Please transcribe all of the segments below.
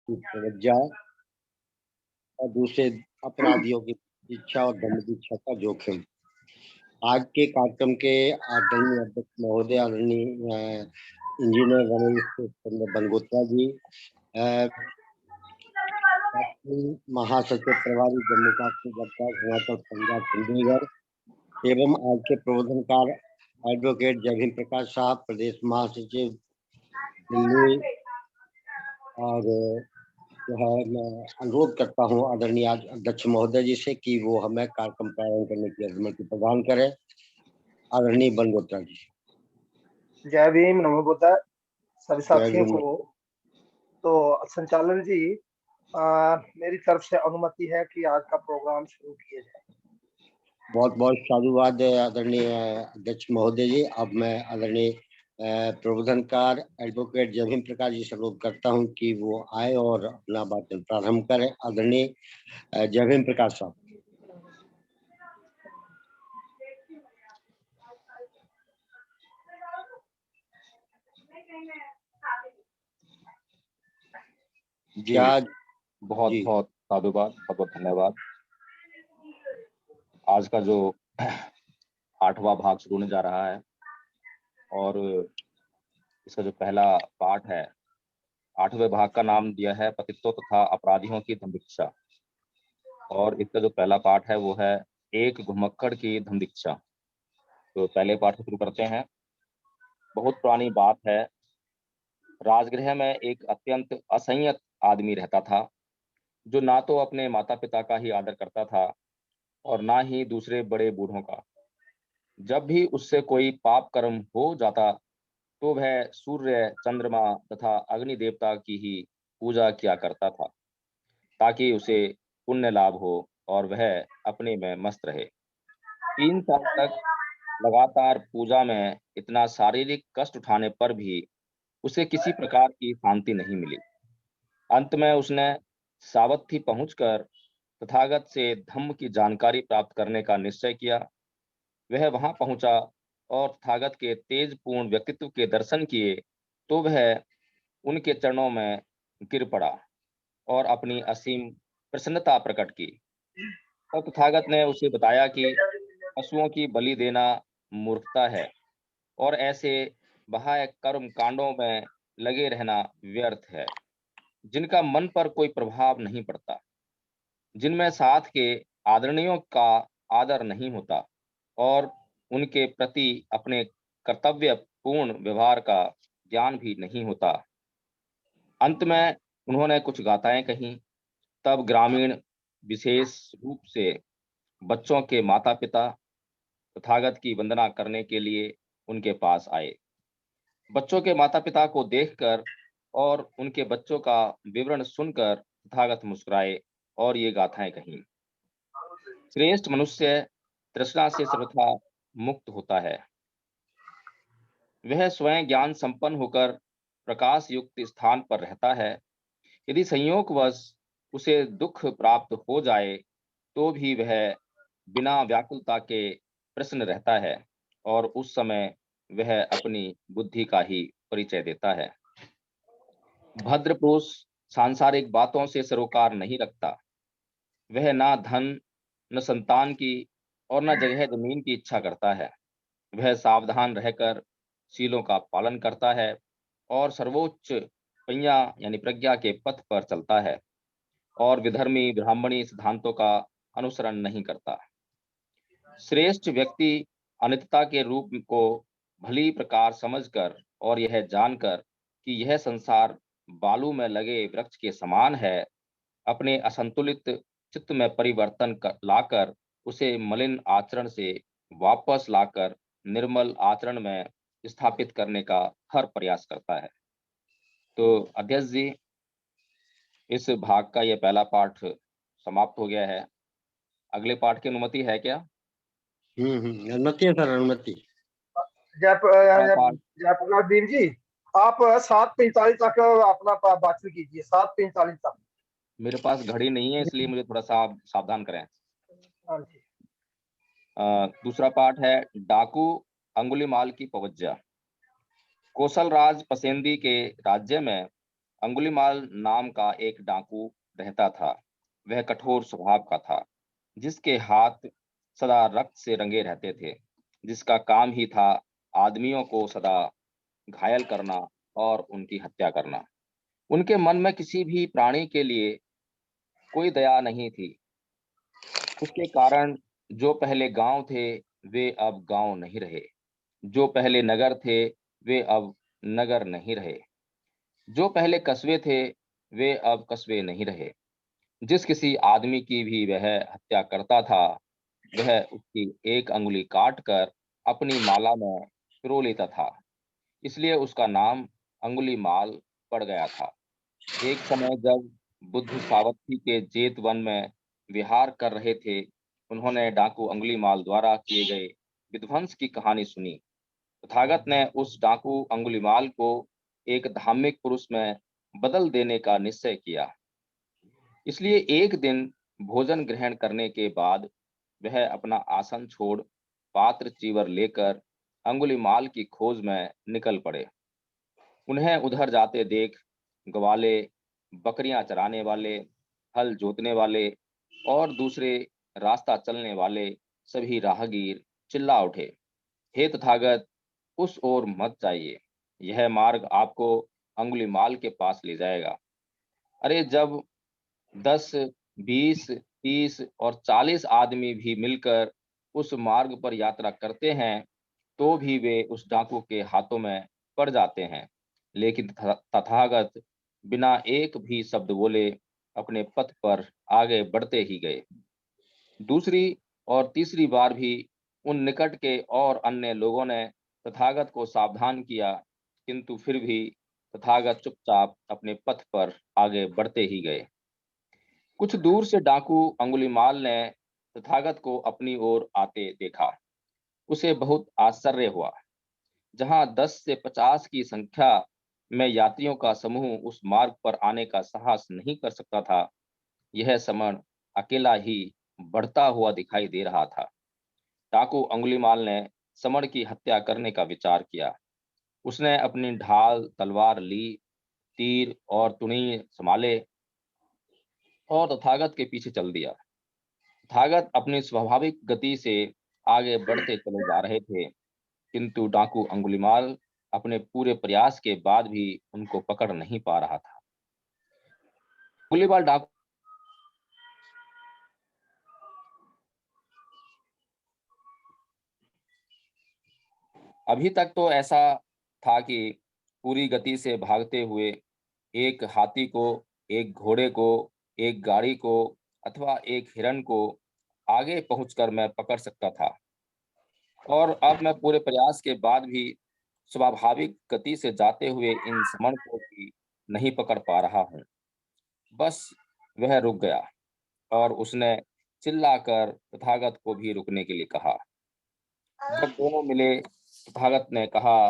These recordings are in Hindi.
की तवज्जो और दूसरे अपराधियों की इच्छा और दंड की इच्छा का जोखिम। आज के कार्यक्रम के आदरणीय अध्यक्ष महोदय, आदरणीय इंजीनियर रमेश चंद्र बनगोत्रा जी, महासचिव प्रभारी जम्मू कश्मीर लद्दाख हिमाचल पंजाब चंडीगढ़ एवं आज के प्रबोधनकार एडवोकेट जयभीम प्रकाश साहब, प्रदेश महासचिव दिल्ली। और जो है मैं अनुरोध करता हूँ आदरणीय अध्यक्ष महोदय जी से कि वो हमें कार्यक्रम प्रारंभ करने की अनुमति प्रदान करें। आदरणीय बनगोत्रा जी। जय भीम, नमो बुद्धाय सभी साथियों को। तो संचालन जी, मेरी तरफ से अनुमति है कि आज का प्रोग्राम शुरू किया जाए। बहुत बहुत साधुवाद आदरणीय अध्यक्ष महोदय जी। अब मैं आदरणीय प्रबोधनकार एडवोकेट जयभीम प्रकाश जी से अनुरोध करता हूं कि वो आए और अपना भाषण प्रारंभ करें। आदरणीय जयभीम प्रकाश साहब। जी, बहुत बहुत साधुवाद, बहुत बहुत धन्यवाद। आज का जो 8वां भाग शुरू होने जा रहा है और इसका जो पहला पाठ है, 8वें भाग का नाम दिया है पतित्व तथा अपराधियों की धमदीक्षा। और इसका जो पहला पाठ है वो है एक घुमक्कड़ की धमदीक्षा। तो पहले पाठ को शुरू करते हैं। बहुत पुरानी बात है, राजगृह में एक अत्यंत असंयत आदमी रहता था, जो ना तो अपने माता पिता का ही आदर करता था और ना ही दूसरे बड़े बूढ़ों का। जब भी उससे कोई पाप कर्म हो जाता तो वह सूर्य, चंद्रमा तथा अग्नि देवता की ही पूजा किया करता था, ताकि उसे पुण्य लाभ हो और वह अपने में मस्त रहे। 3 साल तक लगातार पूजा में इतना शारीरिक कष्ट उठाने पर भी उसे किसी प्रकार की शांति नहीं मिली। अंत में उसने सावत्थी पहुंचकर तथागत से धम्म की जानकारी प्राप्त करने का निश्चय किया। वह वहां पहुंचा और तथागत के तेजपूर्ण व्यक्तित्व के दर्शन किए तो वह उनके चरणों में गिर पड़ा और अपनी असीम प्रसन्नता प्रकट की। और तथागत ने उसे बताया कि पशुओं की बलि देना मूर्खता है और ऐसे बाह्य कर्म कांडों में लगे रहना व्यर्थ है, जिनका मन पर कोई प्रभाव नहीं पड़ता, जिनमें साथ के आदरणीयों का आदर नहीं होता और उनके प्रति अपने कर्तव्य पूर्ण व्यवहार का ज्ञान भी नहीं होता। अंत में उन्होंने कुछ गाथाएं कहीं। तब ग्रामीण, विशेष रूप से बच्चों के माता पिता, तथागत की वंदना करने के लिए उनके पास आए। बच्चों के माता पिता को देखकर और उनके बच्चों का विवरण सुनकर तथागत मुस्कुराए और ये गाथाएं कहीं। श्रेष्ठ मनुष्य तृष्णा से सर्वथा मुक्त होता है। वह स्वयं ज्ञान संपन्न होकर प्रकाश युक्त स्थान पर रहता है। यदि संयोगवश उसे दुख प्राप्त हो जाए तो भी वह बिना व्याकुलता के प्रसन्न रहता है और उस समय वह अपनी बुद्धि का ही परिचय देता है। भद्र पुरुष सांसारिक बातों से सरोकार नहीं रखता। वह ना धन, न संतान की और न जगह जमीन की इच्छा करता है। वह सावधान रहकर शीलों का पालन करता है और सर्वोच्च पंया यानी प्रज्ञा के पथ पर चलता है और विधर्मी ब्राह्मणी सिद्धांतों का अनुसरण नहीं करता। श्रेष्ठ व्यक्ति अनित्यता के रूप को भली प्रकार समझकर और यह जानकर कि यह संसार बालू में लगे वृक्ष के समान है, अपने असंतुलित चित्त में परिवर्तन लाकर उसे मलिन आचरण से वापस लाकर निर्मल आचरण में स्थापित करने का हर प्रयास करता है। तो अध्यक्ष जी, इस भाग का यह पहला पाठ समाप्त हो गया है। अगले पाठ की अनुमति है क्या? अनुमति है सर, अनुमति। जयप्रकाश वीर जी, आप 7:45 तक अपना भाषण कीजिए। 7:45 तक। मेरे पास घड़ी नहीं है, इसलिए मुझे थोड़ा सा सावधान करें। हाँ जी। दूसरा पाठ है डाकू अंगुलीमाल की पवज्जा। कौशल राज पसेंदी के राज्य में अंगुलीमाल नाम का एक डाकू रहता था। वह कठोर स्वभाव का था, जिसके हाथ सदा रक्त से रंगे रहते थे, जिसका काम ही था आदमियों को सदा घायल करना और उनकी हत्या करना। उनके मन में किसी भी प्राणी के लिए कोई दया नहीं थी। उसके कारण जो पहले गांव थे वे अब गांव नहीं रहे, जो पहले नगर थे वे अब नगर नहीं रहे, जो पहले कस्बे थे वे अब कस्बे नहीं रहे। जिस किसी आदमी की भी वह हत्या करता था, वह उसकी एक अंगुली काट कर अपनी माला में पिरो लेता था। इसलिए उसका नाम अंगुली माल पड़ गया था। एक समय जब बुद्ध सावथी के जेत वन में विहार कर रहे थे, उन्होंने डाकू अंगुलीमाल द्वारा किए गए विध्वंस की कहानी सुनी। तथागत ने उस डाकू अंगुलीमाल को एक धार्मिक पुरुष में बदल देने का निश्चय किया। इसलिए एक दिन भोजन ग्रहण करने के बाद वह अपना आसन छोड़ पात्र चीवर लेकर अंगुलीमाल की खोज में निकल पड़े। उन्हें उधर जाते देख ग्वाले, बकरियां चराने वाले, हल जोतने वाले और दूसरे रास्ता चलने वाले सभी राहगीर चिल्ला उठे, हे तथागत, उस ओर मत जाइए, यह मार्ग आपको अंगुलीमाल के पास ले जाएगा। अरे जब 10, 20, 30 और 40 आदमी भी मिलकर उस मार्ग पर यात्रा करते हैं, तो भी वे उस डाकू के हाथों में पड़ जाते हैं। लेकिन तथागत बिना एक भी शब्द बोले अपने पथ पर आगे बढ़ते ही गए। दूसरी और तीसरी बार भी उन निकट के और अन्य लोगों ने तथागत को सावधान किया, किंतु फिर भी तथागत चुपचाप अपने पथ पर आगे बढ़ते ही गए। कुछ दूर से डाकू अंगुलीमाल ने तथागत को अपनी ओर आते देखा। उसे बहुत आश्चर्य हुआ। जहां 10 से 50 की संख्या में यात्रियों का समूह उस मार्ग पर आने का साहस नहीं कर सकता था, यह समण अकेला ही बढ़ता हुआ दिखाई दे रहा था। डाकू अंगुलीमाल ने समण की हत्या करने का विचार किया। उसने अपनी ढाल तलवार ली, तीर और तुणी संभाले और तथागत के पीछे चल दिया। तथागत अपनी स्वाभाविक गति से आगे बढ़ते चले जा रहे थे, किंतु डाकू अंगुलीमाल अपने पूरे प्रयास के बाद भी उनको पकड़ नहीं पा रहा था। अंगुलीमाल डाकू अभी तक तो ऐसा था कि पूरी गति से भागते हुए एक हाथी को, एक घोड़े को, एक गाड़ी को अथवा एक हिरण को आगे पहुंचकर मैं पकड़ सकता था, और अब मैं पूरे प्रयास के बाद भी स्वाभाविक गति से जाते हुए इन समण को भी नहीं पकड़ पा रहा हूँ। बस वह रुक गया और उसने चिल्लाकर तथागत को भी रुकने के लिए कहा। जब दोनों मिले, तथागत ने कहा,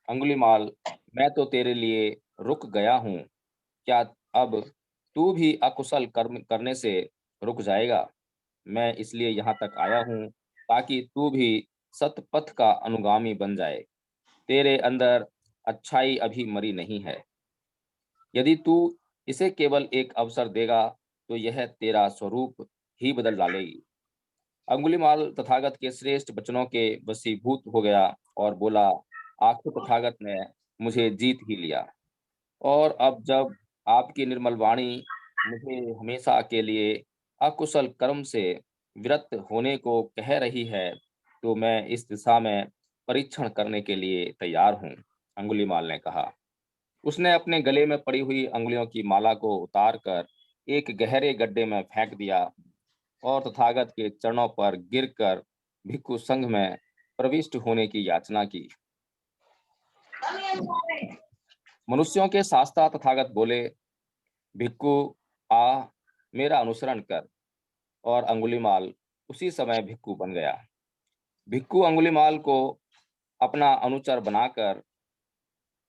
अंगुलीमाल, मैं तो तेरे लिए रुक गया हूँ, क्या अब तू भी अकुशल कर्म करने से रुक जाएगा? मैं इसलिए यहाँ तक आया हूँ ताकि तू भी सतपथ का अनुगामी बन जाए। तेरे अंदर अच्छाई अभी मरी नहीं है। यदि तू इसे केवल एक अवसर देगा तो यह तेरा स्वरूप ही बदल डालेगी। अंगुलीमाल तथागत के श्रेष्ठ वचनों के वशीभूत हो गया और बोला, आखिर तथागत ने मुझे जीत ही लिया, और अब जब आपकी निर्मल वाणी मुझे हमेशा के लिए अकुशल कर्म से विरत होने को कह रही है, तो मैं इस दिशा में परीक्षण करने के लिए तैयार हूँ, अंगुलीमाल ने कहा। उसने अपने गले में पड़ी हुई अंगुलियों की माला को उतारकर एक गहरे गड्ढे में फेंक दिया और तथागत के चरणों पर गिरकर भिक्षु संघ में प्रविष्ट होने की याचना की। मनुष्यों के शास्त्रा तथागत बोले, भिक्षु आ, मेरा अनुसरण कर, और अंगुलीमाल उसी समय भिक्षु बन गया। भिक्षु अंगुलीमाल को अपना अनुचर बनाकर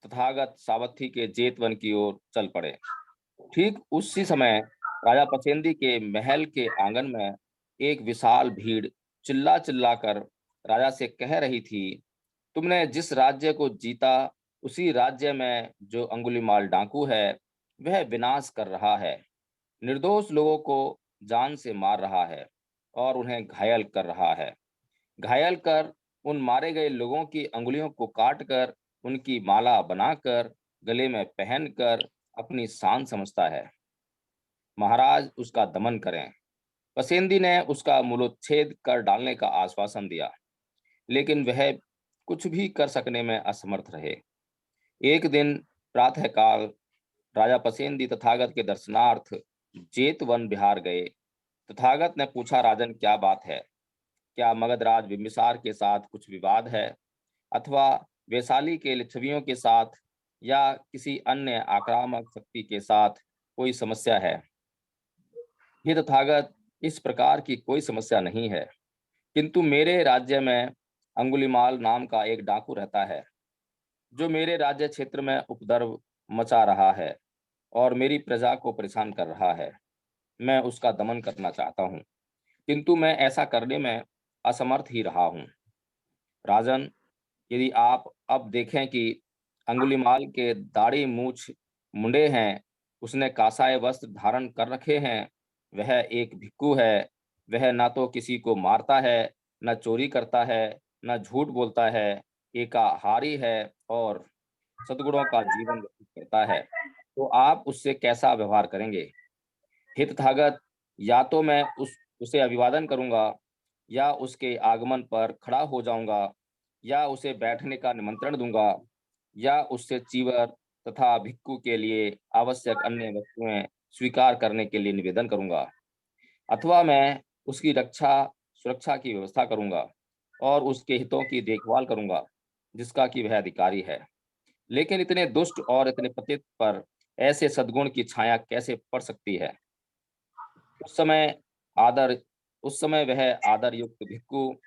तथागत सावथी के जेतवन की ओर चल पड़े। ठीक उसी समय राजा पचेंदी के महल के आंगन में एक विशाल भीड़ चिल्ला चिल्ला कर राजा से कह रही थी, तुमने जिस राज्य को जीता उसी राज्य में जो अंगुलीमाल डाकू है, वह विनाश कर रहा है, निर्दोष लोगों को जान से मार रहा है और उन्हें घायल कर रहा है। घायल कर उन मारे गए लोगों की अंगुलियों को काट कर उनकी माला बनाकर गले में पहनकर अपनी शान समझता है। महाराज उसका दमन करें। पसेंदी ने उसका मूलोच्छेद कर डालने का आश्वासन दिया, लेकिन वह कुछ भी कर सकने में असमर्थ रहे। एक दिन प्रातःकाल राजा पसेंदी तथागत के दर्शनार्थ जेतवन बिहार गए। तथागत ने पूछा, राजन क्या बात है? क्या मगधराज बिंबिसार के साथ कुछ विवाद है, अथवा वैशाली के लिच्छवियों के साथ या किसी अन्य आक्रामक शक्ति के साथ कोई समस्या है? ये तथागत, इस प्रकार की कोई समस्या नहीं है, किंतु मेरे राज्य में अंगुलिमाल नाम का एक डाकू रहता है, जो मेरे राज्य क्षेत्र में उपद्रव मचा रहा है और मेरी प्रजा को परेशान कर रहा है। मैं उसका दमन करना चाहता हूँ, किंतु मैं ऐसा करने में असमर्थ ही रहा हूँ। राजन, यदि आप अब देखें कि अंगुलिमाल के दाढ़ी मूछ मुंडे हैं, उसने कासाय वस्त्र धारण कर रखे हैं, वह एक भिक्खु है। वह ना तो किसी को मारता है, न चोरी करता है, न झूठ बोलता है, एकाहारी है और सद्गुणों का जीवन व्यतीत करता है। तो आप उससे कैसा व्यवहार करेंगे? हे तथागत, या तो मैं उसे अभिवादन करूंगा, या उसके आगमन पर खड़ा हो जाऊंगा, या उसे बैठने का निमंत्रण दूंगा, या उससे चीवर तथा भिक्खु के लिए आवश्यक अन्य वस्तुएं स्वीकार करने के लिए निवेदन करूंगा, अथवा मैं उसकी रक्षा सुरक्षा की व्यवस्था करूंगा और उसके हितों की देखभाल करूंगा, जिसका कि वह अधिकारी है। लेकिन इतने दुष्ट और इतने पतित पर ऐसे सद्गुण की छाया कैसे पड़ सकती है? उस समय आदर उस समय वह आदर युक्त भिक्खु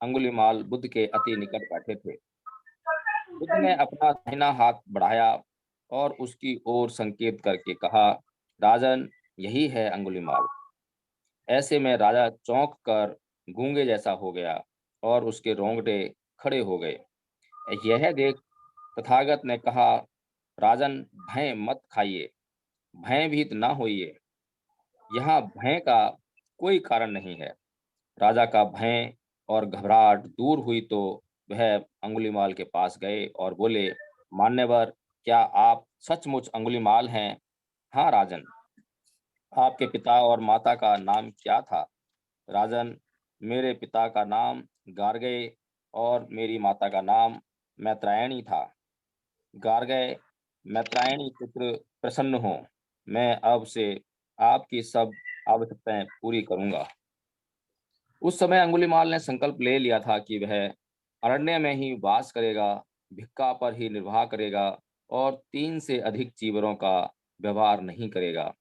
अंगुलिमाल बुद्ध के अति निकट बैठे थे। बुद्ध ने अपना दाहिना हाथ बढ़ाया और उसकी ओर संकेत करके कहा, राजन, यही है अंगुलिमाल। ऐसे में राजा चौंक कर गूंगे जैसा हो गया और उसके रोंगटे खड़े हो गए। यह देख तथागत ने कहा, राजन, भय मत खाइए, भयभीत ना होइए। यहाँ भय का कोई कारण नहीं है। राजा का भय और घबराहट दूर हुई तो वह अंगुलिमाल के पास गए और बोले, मान्यवर, क्या आप सचमुच अंगुलिमाल हैं? हाँ राजन। आपके पिता और माता का नाम क्या था? राजन, मेरे पिता का नाम गार्गय और मेरी माता का नाम मैत्रायणी था। गार्गय, मैत्रायणी पुत्र, प्रसन्न हो। मैं अब से आपकी सब आवश्यकताएं पूरी करूंगा। उस समय अंगुलिमाल ने संकल्प ले लिया था कि वह अरण्य में ही वास करेगा, भिक्षा पर ही निर्वाह करेगा और 3 से अधिक चीवरों का व्यवहार नहीं करेगा।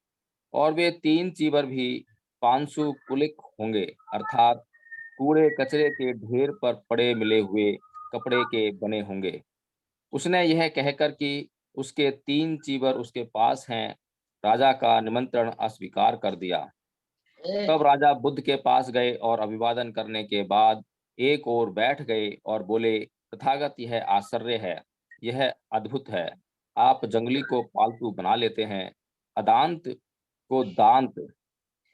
और वे 3 चीवर भी पांशु कुलिक होंगे, अर्थात कूड़े कचरे के ढेर पर पड़े मिले हुए कपड़े के बने होंगे। उसने यह कहकर कि उसके 3 चीवर उसके पास हैं, राजा का निमंत्रण अस्वीकार कर दिया। तब राजा बुद्ध के पास गए और अभिवादन करने के बाद एक ओर बैठ गए और बोले, तथागत, यह आश्चर्य है, यह अद्भुत है। आप जंगली को पालतू बना लेते हैं, अदांत को दांत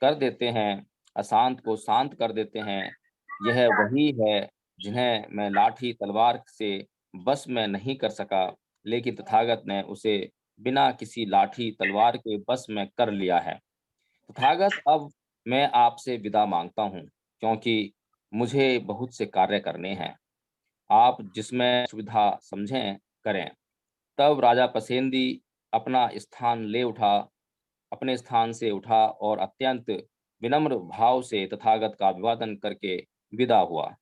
कर देते हैं, अशांत को शांत कर देते हैं। यह वही है जिन्हें मैं लाठी तलवार से बस में नहीं कर सका, लेकिन तथागत ने उसे बिना किसी लाठी तलवार के बस में कर लिया है। तथागत, अब मैं आपसे विदा मांगता हूँ, क्योंकि मुझे बहुत से कार्य करने हैं। आप जिसमें सुविधा समझें करें। तब राजा पसेंदी अपने स्थान से उठा और अत्यंत विनम्र भाव से तथागत का अभिवादन करके विदा हुआ।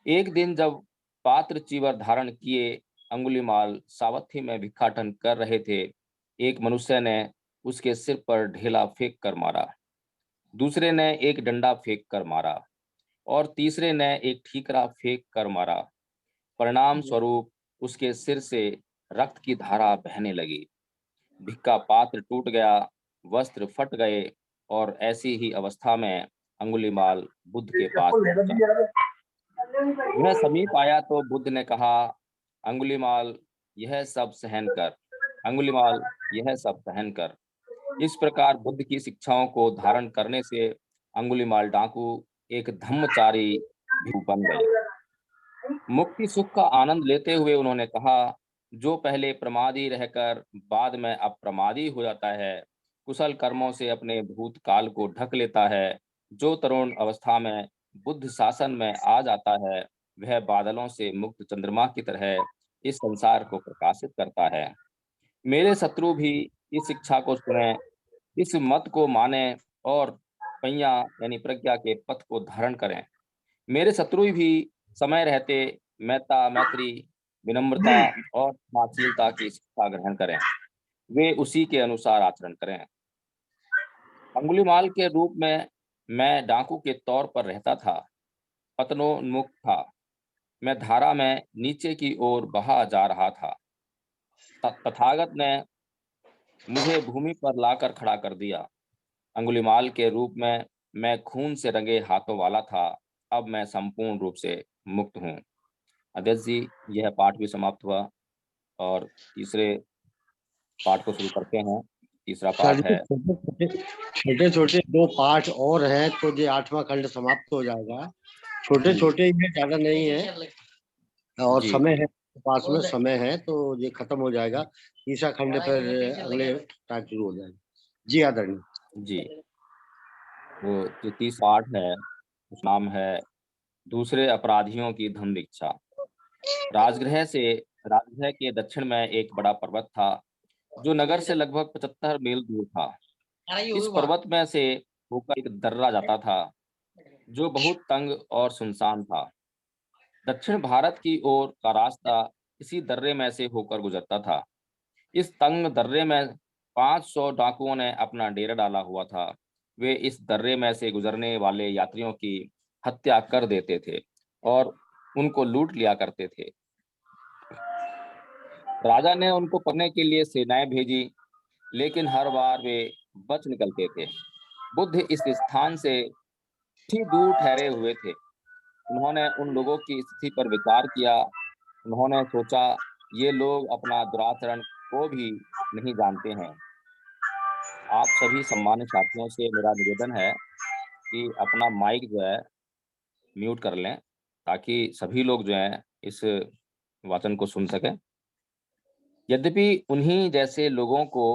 एक दिन जब पात्र चीवर धारण किए अंगुलिमाल सावथी में भिक्षाटन कर रहे थे, एक मनुष्य ने उसके सिर पर ढेला फेंक कर मारा, दूसरे ने एक डंडा फेंक कर मारा और तीसरे ने एक ठीकरा फेंक कर मारा। परिणाम स्वरूप उसके सिर से रक्त की धारा बहने लगी। भिक्का पात्र टूट गया, वस्त्र फट गए और ऐसी ही अवस्था में अंगुलिमाल बुद्ध के पास पहुंचा। वह समीप आया तो बुद्ध ने कहा, अंगुलिमाल, यह सब सहन कर, अंगुलीमाल यह सब पहनकर। इस प्रकार बुद्ध की शिक्षाओं को धारण करने से अंगुलीमाल डाकू एक धम्मचारी भिक्षु बन गए। मुक्ति सुख का आनंद लेते हुए उन्होंने कहा, जो पहले प्रमादी रहकर बाद में अप्रमादी हो जाता है, कुशल कर्मों से अपने भूतकाल को ढक लेता है, जो तरुण अवस्था में बुद्ध शासन में आ जाता है, वह बादलों से मुक्त चंद्रमा की तरह इस संसार को प्रकाशित करता है। मेरे शत्रु भी इस शिक्षा को सुने, इस मत को माने और पहिया यानी प्रज्ञा के पथ को धारण करें। मेरे शत्रु भी समय रहते मैत्ता, मैत्री, विनम्रता और क्षमाशीलता की शिक्षा ग्रहण करें, वे उसी के अनुसार आचरण करें। अंगुलीमाल के रूप में मैं डाकू के तौर पर रहता था, पतनोन्मुख था, मैं धारा में नीचे की ओर बहा जा रहा था। तथागत ने मुझे भूमि पर लाकर खड़ा कर दिया। अंगुलीमाल के रूप में मैं खून से रंगे हाथों वाला था, अब मैं संपूर्ण रूप से मुक्त हूँ। अध्यक्ष जी, यह पाठ भी समाप्त हुआ और तीसरे पाठ को शुरू करते हैं। तीसरा पाठ है, छोटे छोटे 2 पाठ और हैं तो ये 8वां खंड समाप्त हो जाएगा। छोटे जी। छोटे ही हैं, ज्यादा नहीं है और जी। समय है, पास में समय है तो ये खत्म हो जाएगा। तीसरा खंड फिर अगले टाइम शुरू हो जाएगा। जी आदरणीय। जी, वो जो 30 पाठ है उस नाम है दूसरे अपराधियों की धम्म दीक्षा। राजगृह के दक्षिण में एक बड़ा पर्वत था, जो नगर से लगभग 75 मील दूर था। इस पर्वत में से होकर एक दर्रा जाता था, जो बहुत तंग और सुनसान था। दक्षिण भारत की ओर का रास्ता इसी दर्रे में से होकर गुजरता था। इस तंग दर्रे में 500 डाकुओं ने अपना डेरा डाला हुआ था। वे इस दर्रे में से गुजरने वाले यात्रियों की हत्या कर देते थे और उनको लूट लिया करते थे। राजा ने उनको पकड़ने के लिए सेनाएं भेजी, लेकिन हर बार वे बच निकलते थे। बुद्ध इस स्थान से ही दूर ठहरे हुए थे। उन्होंने उन लोगों की स्थिति पर विचार किया। उन्होंने सोचा, ये लोग अपना दुराचरण को भी नहीं जानते हैं। आप सभी सम्मानित साथियों से मेरा निवेदन है कि अपना माइक जो है म्यूट कर लें, ताकि सभी लोग जो हैं इस वाचन को सुन सकें। यद्यपि उन्हीं जैसे लोगों को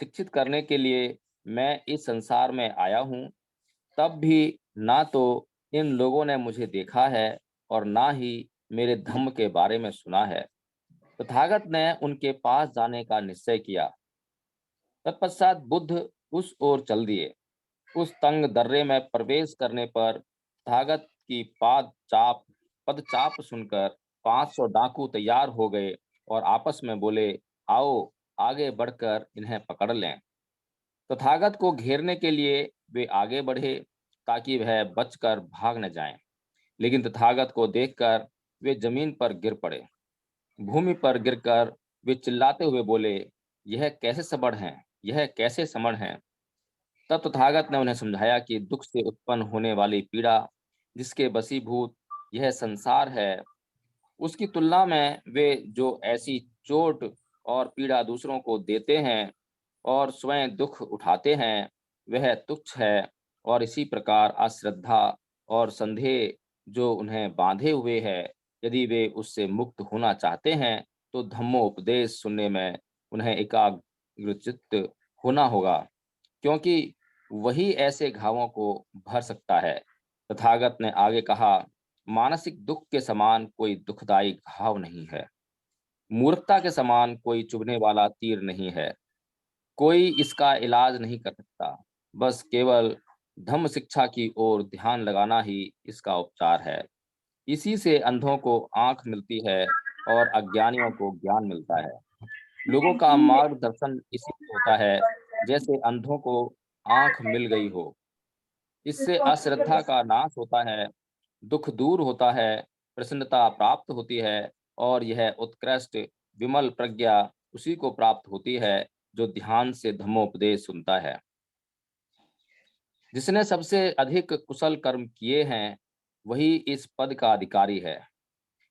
शिक्षित करने के लिए मैं इस संसार में आया हूँ, तब भी ना तो इन लोगों ने मुझे देखा है और ना ही मेरे धम्म के बारे में सुना है। तथागत ने उनके पास जाने का निश्चय किया। तत्पश्चात बुद्ध उस ओर चल दिए। उस तंग दर्रे में प्रवेश करने पर तथागत की पदचाप सुनकर 500 डाकू तैयार हो गए और आपस में बोले, आओ आगे बढ़कर इन्हें पकड़ लें। तथागत को घेरने के लिए वे आगे बढ़े, ताकि वह बचकर भाग न जाएं। लेकिन तथागत को देखकर वे जमीन पर गिर पड़े। भूमि पर गिरकर वे चिल्लाते हुए बोले, यह कैसे समण हैं, यह कैसे समण हैं। तब तथागत ने उन्हें समझाया कि दुख से उत्पन्न होने वाली पीड़ा, जिसके बसीभूत यह संसार है, उसकी तुलना में वे जो ऐसी चोट और पीड़ा दूसरों को देते हैं और स्वयं दुख उठाते हैं, वह तुच्छ है। और इसी प्रकार अश्रद्धा और संदेह जो उन्हें बांधे हुए है, यदि वे उससे मुक्त होना चाहते हैं तो धम्मोपदेश सुनने में उन्हें एकाग्रचित्त होना होगा, क्योंकि वही ऐसे घावों को भर सकता है। तथागत ने आगे कहा, मानसिक दुख के समान कोई दुखदायी घाव नहीं है, मूर्खता के समान कोई चुभने वाला तीर नहीं है। कोई इसका इलाज नहीं कर सकता, बस केवल धम्म शिक्षा की ओर ध्यान लगाना ही इसका उपचार है। इसी से अंधों को आंख मिलती है और अज्ञानियों को ज्ञान मिलता है। लोगों का मार्गदर्शन इसी से होता है, जैसे अंधों को आंख मिल गई हो। इससे अश्रद्धा का नाश होता है, दुख दूर होता है, प्रसन्नता प्राप्त होती है और यह उत्कृष्ट विमल प्रज्ञा उसी को प्राप्त होती है जो ध्यान से धम्मोपदेश सुनता है। जिसने सबसे अधिक कुशल कर्म किए हैं, वही इस पद का अधिकारी है।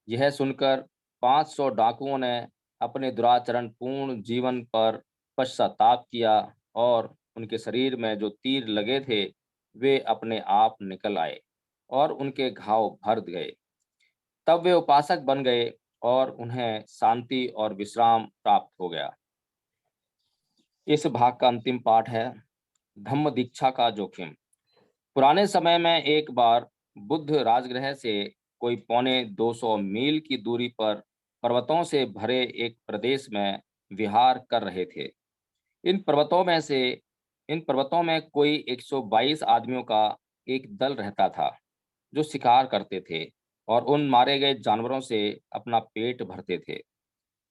यह सुनकर 500 डाकुओं ने अपने दुराचरण पूर्ण जीवन पर पश्चाताप किया और उनके शरीर में जो तीर लगे थे वे अपने आप निकल आए और उनके घाव भर गए। तब वे उपासक बन गए और उन्हें शांति और विश्राम प्राप्त हो गया। इस भाग का अंतिम पाठ है धम्म दीक्षा का जोखिम। पुराने समय में एक बार बुद्ध राजगृह से कोई पौने 200 मील की दूरी पर पर्वतों से भरे एक प्रदेश में विहार कर रहे थे। इन पर्वतों में से इन पर्वतों में कोई 122 आदमियों का एक दल रहता था जो शिकार करते थे और उन मारे गए जानवरों से अपना पेट भरते थे।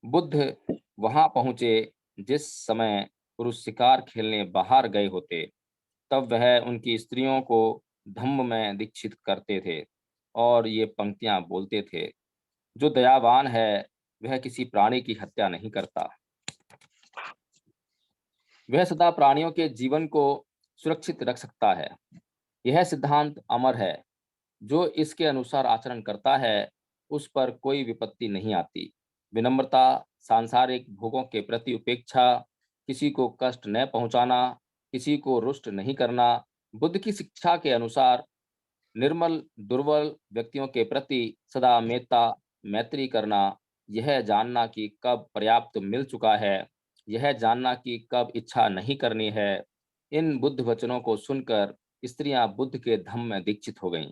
बुद्ध वहां पहुंचे जिस समय पुरुष शिकार खेलने बाहर गए होते। तब वह उनकी स्त्रियों को धम्म में दीक्षित करते थे और ये पंक्तियां बोलते थे, जो दयावान है वह किसी प्राणी की हत्या नहीं करता। वह सदा प्राणियों के जीवन को सुरक्षित रख सकता है। यह सिद्धांत अमर है। जो इसके अनुसार आचरण करता है उस पर कोई विपत्ति नहीं आती। विनम्रता, सांसारिक भोगों के प्रति उपेक्षा, किसी को कष्ट न पहुंचाना, किसी को रुष्ट नहीं करना, बुद्ध की शिक्षा के अनुसार निर्मल दुर्बल व्यक्तियों के प्रति सदा मैत्री करना, यह जानना कि कब पर्याप्त मिल चुका है, यह जानना कि कब इच्छा नहीं करनी है। इन बुद्ध वचनों को सुनकर स्त्रियां बुद्ध के धम्म में दीक्षित हो गईं।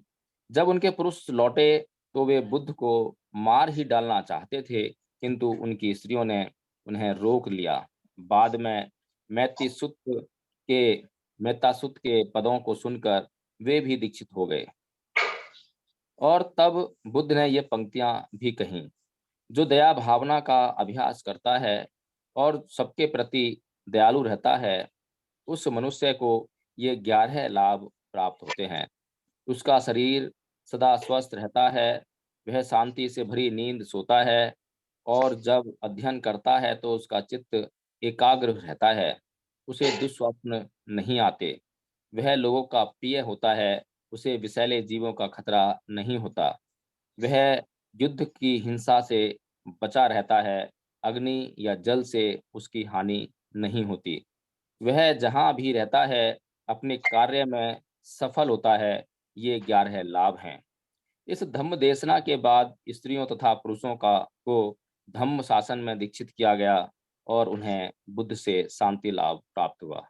जब उनके पुरुष लौटे तो वे बुद्ध को मार ही डालना चाहते थे, किंतु उनकी स्त्रियों ने उन्हें रोक लिया। बाद में मैती सुत के मैत्तासुत के पदों को सुनकर वे भी दीक्षित हो गए। और तब बुद्ध ने ये पंक्तियां भी कहीं, जो दया भावना का अभ्यास करता है और सबके प्रति दयालु रहता है, उस मनुष्य को ये 11 लाभ प्राप्त होते हैं। उसका शरीर सदा स्वस्थ रहता है, वह शांति से भरी नींद सोता है और जब अध्ययन करता है तो उसका चित्त एकाग्र रहता है। उसे दुस्वप्न नहीं आते, वह लोगों का प्रिय होता है, उसे विषैले जीवों का खतरा नहीं होता। वह युद्ध की हिंसा से बचा रहता है, अग्नि या जल से उसकी हानि नहीं होती। वह जहाँ भी रहता है अपने कार्य में सफल होता है। ये 11 लाभ हैं। इस धम्म देशना के बाद स्त्रियों तथा पुरुषों को धम्म शासन में दीक्षित किया गया और उन्हें बुद्ध से शांति लाभ प्राप्त हुआ।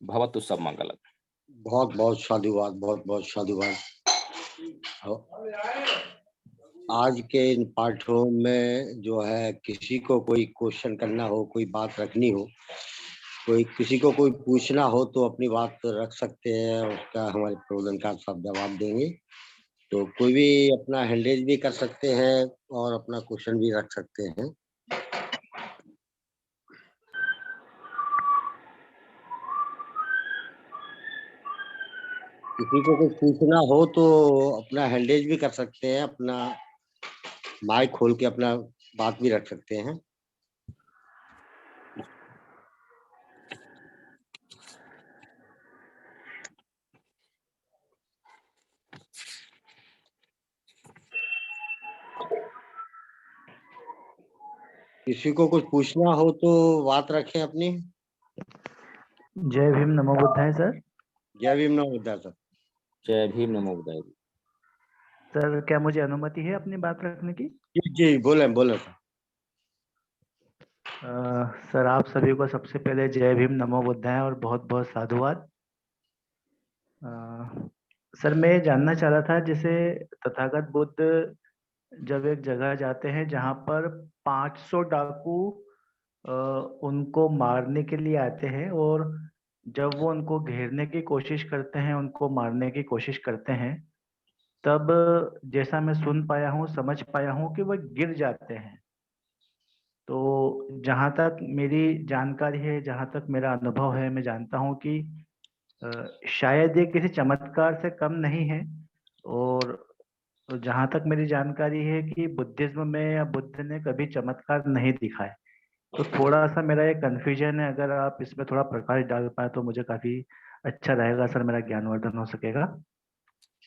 भवतु सब मंगलम। बहुत बहुत साधुवाद, बहुत बहुत साधुवाद। आज के इन पाठों में जो है, किसी को कोई क्वेश्चन करना हो, कोई बात रखनी हो, कोई किसी को कोई पूछना हो तो अपनी बात रख सकते हैं, उसका हमारे प्रबोधनकार साहब जवाब देंगे। तो कोई भी अपना हैंड रेज भी कर सकते हैं और अपना क्वेश्चन भी रख सकते हैं। किसी को कुछ पूछना हो तो अपना हैंड रेज भी कर सकते हैं, अपना माइक खोल के अपना बात भी रख सकते हैं। किसी को कुछ पूछना हो तो बात रखें अपनी। जय भीम नमो बुद्धाय सर। जय भीम नमो बुद्धाय सर। जय भीम नमो बुद्धाय। सर क्या मुझे अनुमति है अपनी बात रखने की? जी जी, बोले बोले सर। सर आप सभी को सबसे पहले जय भीम नमो बुद्धाय और बहुत बहुत साधुवाद। सर मैं जानना चाह रहा था, जैसे तथागत बुद्ध जब एक जगह जाते हैं जहां पर 500 डाकू उनको मारने के लिए आते हैं, और जब वो उनको घेरने की कोशिश करते हैं, उनको मारने की कोशिश करते हैं, तब जैसा मैं सुन पाया हूँ, समझ पाया हूँ कि वह गिर जाते हैं। तो जहाँ तक मेरी जानकारी है, जहाँ तक मेरा अनुभव है, मैं जानता हूँ कि शायद ये किसी चमत्कार से कम नहीं है। और जहाँ तक मेरी जानकारी है कि बुद्धिज्म में या बुद्ध ने कभी चमत्कार नहीं दिखाए। तो थोड़ा सा मेरा ये कन्फ्यूजन है, अगर आप इसमें थोड़ा प्रकाश डाल पाए तो मुझे काफी अच्छा रहेगा सर, मेरा ज्ञानवर्धन हो सकेगा।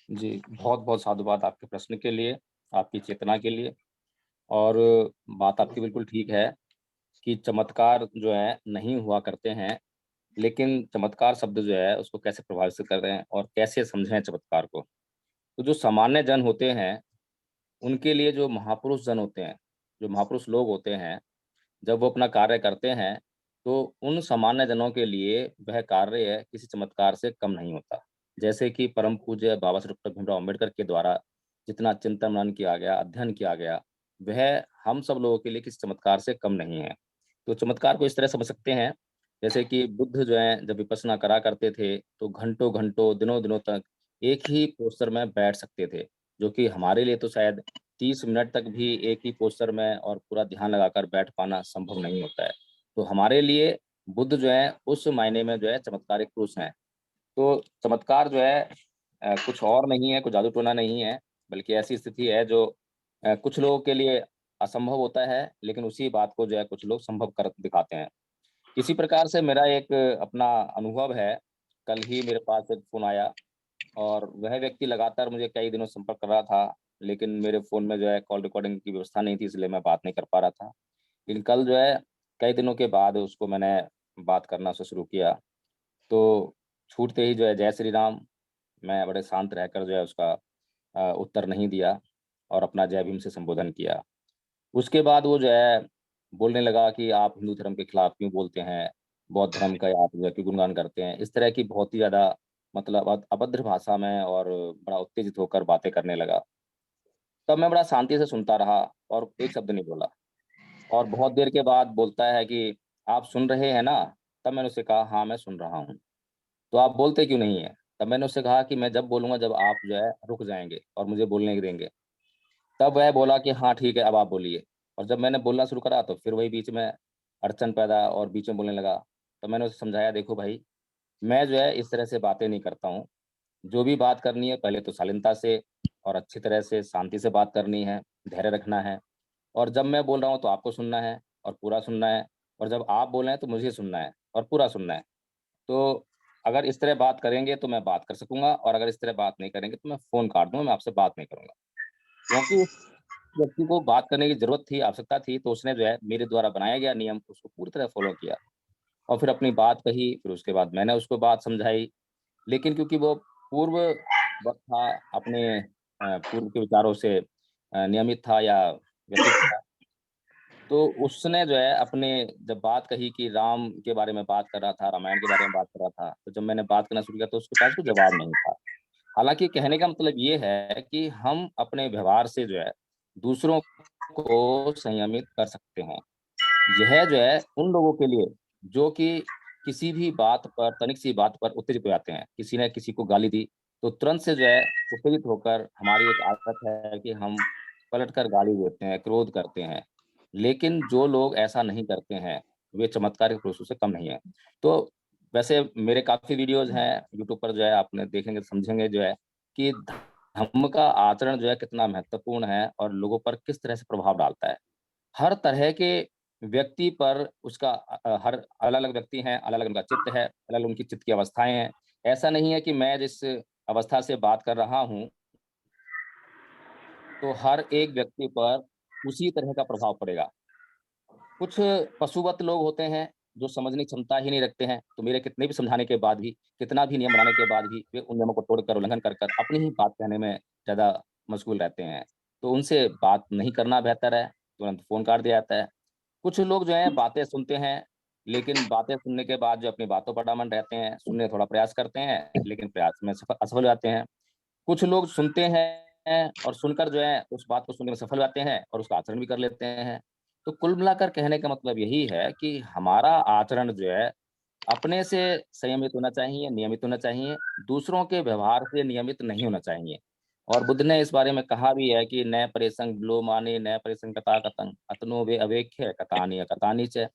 जी बहुत बहुत साधुवाद आपके प्रश्न के लिए, आपकी चेतना के लिए। और बात आपकी बिल्कुल ठीक है कि चमत्कार जो है नहीं हुआ करते हैं, लेकिन चमत्कार शब्द जो है उसको कैसे प्रभावित कर रहे हैं और कैसे समझें चमत्कार को। तो जो सामान्य जन होते हैं, उनके लिए जो महापुरुष जन होते हैं, जो महापुरुष लोग होते हैं, जब वो अपना कार्य करते हैं, तो उन सामान्य जनों के लिए वह कार्य किसी चमत्कार से कम नहीं होता। जैसे कि परम पूज्य बाबा साहब डॉक्टर भीमराव अम्बेडकर के द्वारा जितना चिंतन मनन किया गया, अध्ययन किया गया, वह हम सब लोगों के लिए किसी चमत्कार से कम नहीं है। तो चमत्कार को इस तरह समझ सकते हैं, जैसे कि बुद्ध जो हैं जब विपश्यना करा करते थे, तो घंटों-घंटों, दिनों-दिनों तक एक ही पोस्चर में बैठ सकते थे, जो कि हमारे लिए तो शायद 30 मिनट तक भी एक ही पोस्चर में और पूरा ध्यान लगाकर बैठ पाना संभव नहीं होता है। तो हमारे लिए बुद्ध जो है उस मायने में जो है चमत्कारिक पुरुष हैं। तो चमत्कार जो है कुछ और नहीं है, कोई जादू टोना नहीं है, बल्कि ऐसी स्थिति है जो कुछ लोगों के लिए असंभव होता है, लेकिन उसी बात को जो है कुछ लोग संभव कर दिखाते हैं। इसी प्रकार से मेरा एक अपना अनुभव है, कल ही मेरे पास एक फ़ोन आया और वह व्यक्ति लगातार मुझे कई दिनों से संपर्क कर रहा था, लेकिन मेरे फ़ोन में जो है कॉल रिकॉर्डिंग की व्यवस्था नहीं थी, इसलिए मैं बात नहीं कर पा रहा था। लेकिन कल जो है कई दिनों के बाद उसको मैंने बात करना उससे शुरू किया, तो छूटते ही जो है जय श्री राम, मैं बड़े शांत रहकर जो है उसका उत्तर नहीं दिया और अपना जय भीम से संबोधन किया। उसके बाद वो जो है बोलने लगा कि आप हिंदू धर्म के खिलाफ क्यों बोलते हैं? बौद्ध धर्म का आप जो है क्यों गुणगान करते हैं? इस तरह की बहुत ही ज़्यादा मतलब अभद्र भाषा में और बड़ा उत्तेजित होकर बातें करने लगा। तब मैं बड़ा शांति से सुनता रहा और एक शब्द नहीं बोला और बहुत देर के बाद बोलता है कि आप सुन रहे हैं ना? तब मैंने उससे कहा हाँ, मैं सुन रहा हूँ। तो आप बोलते क्यों नहीं हैं? तब मैंने उससे कहा कि मैं जब बोलूँगा जब आप जो है रुक जाएँगे और मुझे बोलने देंगे। तब वह बोला कि हाँ, ठीक है, अब आप बोलिए। और जब मैंने बोलना शुरू करा तो फिर वही बीच में अड़चन पैदा और बीच में बोलने लगा। तो मैंने उसे समझाया देखो भाई, मैं जो है इस तरह से बातें नहीं करता हूँ। जो भी बात करनी है पहले तो शालीनता से और अच्छी तरह से शांति से बात करनी है, धैर्य रखना है और जब मैं बोल रहा हूँ तो आपको सुनना है और पूरा सुनना है और जब आप बोल रहे हैं तो मुझे सुनना है और पूरा सुनना है। तो अगर इस तरह बात करेंगे तो मैं बात कर सकूँगा और अगर इस तरह बात नहीं करेंगे तो मैं फ़ोन काट दूँगा, मैं आपसे बात नहीं करूँगा। क्योंकि व्यक्ति को बात करने की ज़रूरत थी, आवश्यकता थी, तो उसने जो है मेरे द्वारा बनाया गया नियम उसको पूरी तरह फ़ॉलो किया और फिर अपनी बात कही, फिर उसके बाद मैंने उसको बात समझाई। लेकिन क्योंकि वो पूर्व वक़्त था, अपने पूर्व के विचारों से नियमित था या व्यतीत था, तो उसने जो है अपने जब बात कही कि राम के बारे में बात कर रहा था, रामायण के बारे में बात कर रहा था, तो जब मैंने बात करना शुरू किया तो उसके पास कोई जवाब नहीं था। हालाँकि कहने का मतलब ये है कि हम अपने व्यवहार से जो है दूसरों को संयमित कर सकते हैं। यह जो है उन लोगों के लिए जो कि किसी भी बात पर तनिक-सी बात पर उत्तेजित हो जाते हैं। किसी ने किसी को गाली दी, तो तुरंत से जो है उत्तेजित होकर हमारी एक आदत है कि हम पलटकर गाली देते हैं, क्रोध करते हैं। लेकिन जो लोग ऐसा नहीं करते हैं, वे चमत्कारिक पुरुषों से कम नहीं हैं। तो वैसे मेरे काफ़ी वीडियोज़ हैं यूट्यूब पर जो है आपने देखेंगे, समझेंगे जो है कि धम्म का आचरण जो है कितना महत्वपूर्ण है और लोगों पर किस तरह से प्रभाव डालता है। हर तरह के व्यक्ति पर उसका हर अलग-अलग व्यक्ति हैं, अलग-अलग उनका चित्त है, अलग उनकी चित्त की अवस्थाएँ हैं। ऐसा नहीं है कि मैं जिस अवस्था से बात कर रहा हूँ, तो हर एक व्यक्ति पर उसी तरह का प्रभाव पड़ेगा। कुछ पशुवत लोग होते हैं, जो समझने की क्षमता ही नहीं रखते हैं, तो मेरे कितने भी समझाने के बाद भी, कितना भी नियम बनाने के बाद भी, वे उन नियमों को तोड़कर, उल्लंघन कर कर अपनी ही बात कहने में ज़्यादा मशगूल रहते हैं। तो उनसे बात नहीं करना बेहतर है, तुरंत फ़ोन काट दिया जाता है। कुछ लोग जो हैं बातें सुनते हैं, लेकिन बातें सुनने के बाद जो अपनी बातों पर अड़ामन रहते हैं, सुनने का थोड़ा प्रयास करते हैं, लेकिन प्रयास में असफल हो जाते हैं। कुछ लोग सुनते हैं और सुनकर जो है उस बात को सुनने में सफल हो जाते हैं और उसका आचरण भी कर लेते हैं। तो कुल मिलाकर कहने का मतलब यही है कि हमारा आचरण जो है अपने से संयमित होना चाहिए, नियमित होना चाहिए, दूसरों के व्यवहार से नियमित नहीं होना चाहिए। और बुद्ध ने इस बारे में कहा भी है कि न परेसंग विलोमानि न परेसंग कथाकथं अतनो वे अवेक्ष्य कथानि अकथानि च।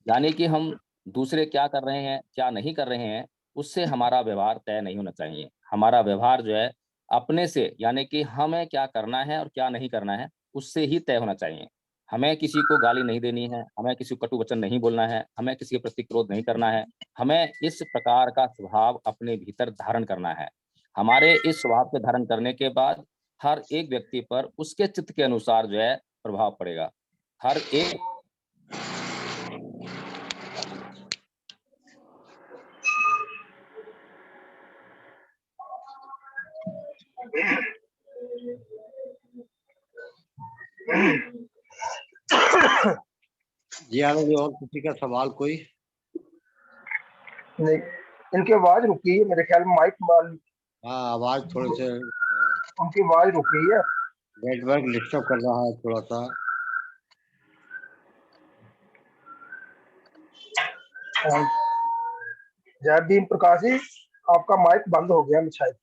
यानी कि हम दूसरे क्या कर रहे हैं, क्या नहीं कर रहे हैं, उससे हमारा व्यवहार तय नहीं होना चाहिए। हमारा व्यवहार जो है अपने से यानी कि हमें क्या करना है और क्या नहीं करना है, उससे ही तय होना चाहिए। हमें किसी को गाली नहीं देनी है, हमें किसी को कटु वचन नहीं बोलना है, हमें किसी के प्रति क्रोध नहीं करना है। हमें इस प्रकार का स्वभाव अपने भीतर धारण करना है। हमारे इस स्वभाव को धारण करने के बाद हर एक व्यक्ति पर उसके चित्त के अनुसार जो है प्रभाव पड़ेगा। हर एक जी आनंद जी, और किसी का सवाल कोई? नहीं, इनकी आवाज रुकी है मेरे ख्याल में, माइक हाँ, आवाज थोड़े से उनकी आवाज रुक गई है। नेटवर्क डिस्टर्ब कर रहा है थोड़ा सा। जय भीम प्रकाश जी, आपका माइक बंद हो गया शायद।